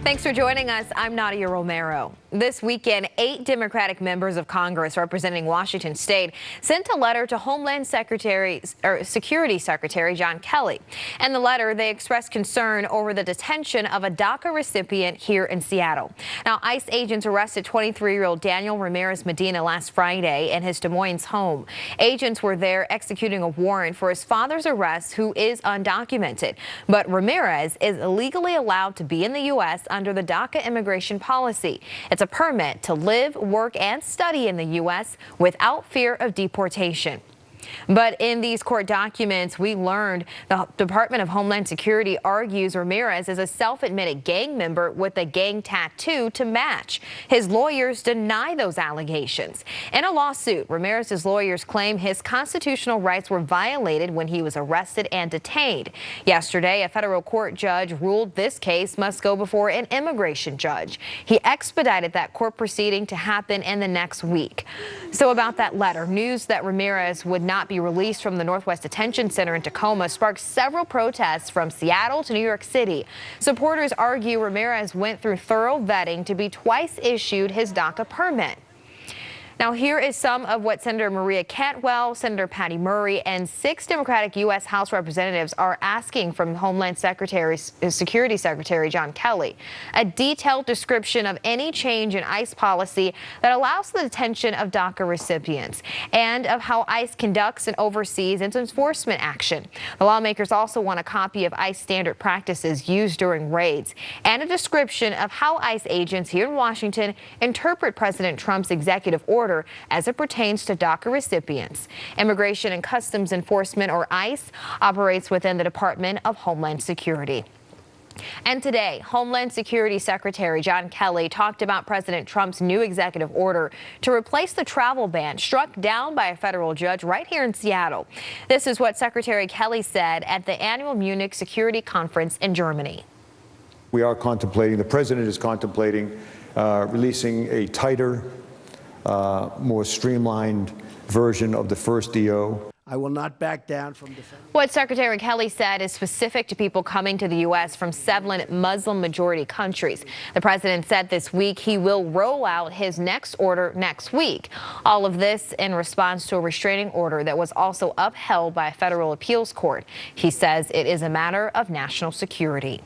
Thanks for joining us. I'm Nadia Romero. This weekend, 8 Democratic members of Congress representing Washington State sent a letter to Homeland Security Secretary John Kelly. In the letter, they expressed concern over the detention of a DACA recipient here in Seattle. Now, ICE agents arrested 23-year-old Daniel Ramirez Medina last Friday in his Des Moines home. Agents were there executing a warrant for his father's arrest, who is undocumented. But Ramirez is legally allowed to be in the U.S. under the DACA immigration policy. It's a permit to live, work, and study in the U.S. without fear of deportation. But in these court documents, we learned the Department of Homeland Security argues Ramirez is a self-admitted gang member with a gang tattoo to match. His lawyers deny those allegations. In a lawsuit, Ramirez's lawyers claim his constitutional rights were violated when he was arrested and detained. Yesterday, a federal court judge ruled this case must go before an immigration judge. He expedited that court proceeding to happen in the next week. So about that letter, news that Ramirez would not be released from the Northwest Detention Center in Tacoma sparked several protests from Seattle to New York City. Supporters argue Ramirez went through thorough vetting to be twice issued his DACA permit. Now, here is some of what Senator Maria Cantwell, Senator Patty Murray, and 6 Democratic U.S. House representatives are asking from Homeland Security Secretary John Kelly. A detailed description of any change in ICE policy that allows the detention of DACA recipients and of how ICE conducts and oversees its enforcement action. The lawmakers also want a copy of ICE standard practices used during raids and a description of how ICE agents here in Washington interpret President Trump's executive order as it pertains to DACA recipients. Immigration and Customs Enforcement, or ICE, operates within the Department of Homeland Security. And today, Homeland Security Secretary John Kelly talked about President Trump's new executive order to replace the travel ban struck down by a federal judge right here in Seattle. This is what Secretary Kelly said at the annual Munich Security Conference in Germany. We are contemplating, the president is contemplating releasing a tighter, more streamlined version of the first DO. I will not back down from defending. What Secretary Kelly said is specific to people coming to the U.S. from 7 Muslim-majority countries. The president said this week he will roll out his next order next week. All of this in response to a restraining order that was also upheld by a federal appeals court. He says it is a matter of national security.